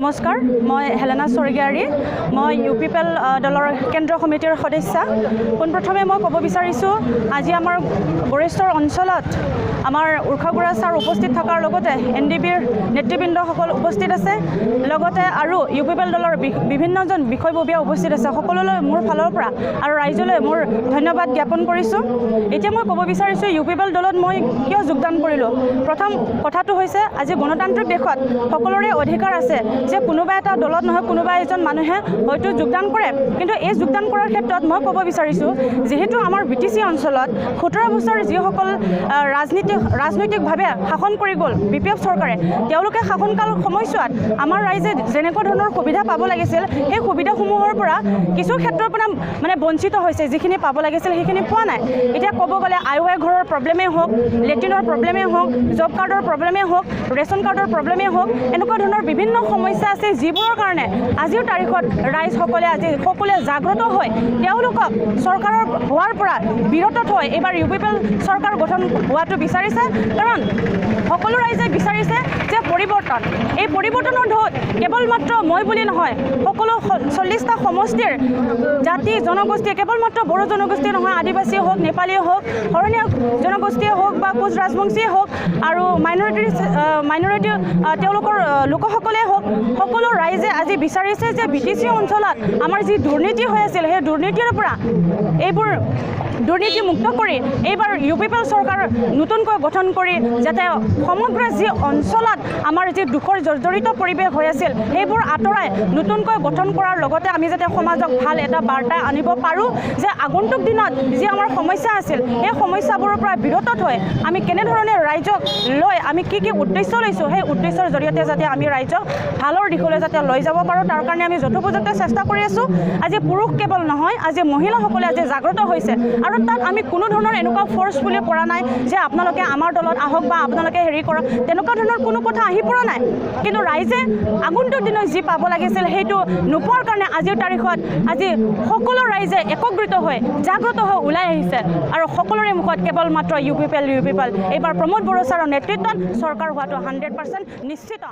নমস্কাৰ, মই হেলেনা স্বৰ্গীয়াৰী। মই ইউপিপিএল দলৰ কেন্দ্ৰীয় সমিতিৰ সদস্য। পোনপ্ৰথমে মই ক'ব বিচাৰিছোঁ, আজি আমাৰ বৰিষ্ঠৰ অঞ্চলত আমাৰ উৰ্খাগুৰা ছাৰ উপস্থিত থকাৰ লগতে NDBৰ নেতৃবৃন্দসকল উপস্থিত আছে, লগতে আৰু ইউপিপিএল দলৰ বিভিন্নজন বিষয়ববীয়া উপস্থিত আছে। সকলোলৈ মোৰ ফালৰ পৰা আৰু ৰাইজলৈ মোৰ ধন্যবাদ জ্ঞাপন কৰিছোঁ। এতিয়া মই ক'ব বিচাৰিছোঁ, ইউপিপিএল দলত মই কিয় যোগদান কৰিলোঁ। প্ৰথম কথাটো হৈছে, আজি গণতান্ত্ৰিক দেশত সকলোৰে অধিকাৰ আছে যে কোনোবা এটা দলত নহয় কোনোবা এজন মানুহে হয়তো যোগদান কৰে, কিন্তু এই যোগদান কৰাৰ ক্ষেত্ৰত মই ক'ব বিচাৰিছোঁ, যিহেতু আমাৰ BTC অঞ্চলত 17 বছৰ যিসকল ৰাজনৈতিকভাৱে শাসন কৰি গ'ল BPF চৰকাৰে, তেওঁলোকে শাসনকাল সময়ছোৱাত আমাৰ ৰাইজে যেনেকুৱা ধৰণৰ সুবিধা পাব লাগিছিল, সেই সুবিধাসমূহৰ পৰা কিছু ক্ষেত্ৰৰ পৰা মানে বঞ্চিত হৈছে। যিখিনি পাব লাগিছিল সেইখিনি পোৱা নাই। এতিয়া ক'ব গ'লে IOI ঘৰৰ প্ৰব্লেমেই হওক, লেট্ৰিনৰ প্ৰব্লেমেই হওক, জব কাৰ্ডৰ প্ৰব্লেমেই হওক, ৰেচন কাৰ্ডৰ প্ৰব্লেমেই হওক, এনেকুৱা ধৰণৰ বিভিন্ন সমস্যা আছে, যিবোৰৰ কাৰণে আজিৰ তাৰিখত ৰাইজসকলে আজি সকলোৱে জাগ্ৰত হৈ তেওঁলোকক চৰকাৰৰ হোৱাৰ পৰা বিৰত থৈ এইবাৰ ইউপিপিএল চৰকাৰ গঠন হোৱাটো বিচাৰিছে। কাৰণ সকলো ৰাইজে বিচাৰিছে যে পৰিৱৰ্তন, এই পৰিৱৰ্তনৰ ঢৌত কেৱল মাত্ৰ মই বুলি নহয়, সকলো 40টা সমষ্টিৰ জাতি জনগোষ্ঠীয়ে, কেৱল মাত্ৰ বড়ো জনগোষ্ঠীয়ে নহয়, আদিবাসীয়ে হওক, নেপালীয়ে হওক, শৰণীয়া জনগোষ্ঠীয়ে হওক বা কোচ ৰাজবংশীয়ে হওক আৰু মাইনৰিটি তেওঁলোকৰ লোকসকলেই হওক, সকলো ৰাইজে আজি বিচাৰিছে যে BTC অঞ্চলত আমাৰ যি দুৰ্নীতি হৈ আছিল, সেই দুৰ্নীতিৰ পৰা এইবোৰ দুৰ্নীতি মুক্ত কৰি এইবাৰ ইউপিপিএল চৰকাৰ নতুনকৈ গঠন কৰি যাতে সমগ্ৰ যি অঞ্চলত আমাৰ যি দুখৰ জৰ্জৰিত পৰিৱেশ হৈ আছিল সেইবোৰ আঁতৰাই নতুনকৈ গঠন কৰাৰ লগতে আমি যাতে সমাজক ভাল এটা বাৰ্তা আনিব পাৰোঁ যে আগন্তুক দিনত যি আমাৰ সমস্যা আছিল, সেই সমস্যাবোৰৰ পৰা বিৰত হৈ আমি কেনেধৰণে ৰাইজক লৈ আমি কি উদ্দেশ্য লৈছোঁ, সেই উদ্দেশ্যৰ জৰিয়তে যাতে আমি ৰাইজক ভালৰ দিশলৈ যাতে লৈ যাব পাৰোঁ, তাৰ কাৰণে আমি যথোপযুক্ত চেষ্টা কৰি আছোঁ। আজি পুৰুষ কেৱল নহয়, আজি মহিলাসকলে আজি জাগ্ৰত হৈছে আৰু তাত আমি কোনো ধৰণৰ এনেকুৱা ফ'ৰ্চফুলি কৰা নাই যে আপোনালোকে আমাৰ দলত আহক বা আপোনালোকে হেৰি কৰক, তেনেকুৱা ধৰণৰ কোনো কথা আহি পৰা নাই। কিন্তু ৰাইজে আগন্তুক দিনত যি পাব লাগিছিল সেইটো নোপোৱাৰ কাৰণে আজিৰ তাৰিখত আজি সকলো ৰাইজে একত্ৰিত হৈ জাগ্ৰত হৈ ওলাই আহিছে আৰু সকলোৰে মুখত কেৱল মাত্ৰ ইউপিপিএল এইবাৰ প্ৰমোদ বড়ো ছাৰৰ নেতৃত্বত চৰকাৰ হোৱাটো 100% নিশ্চিত।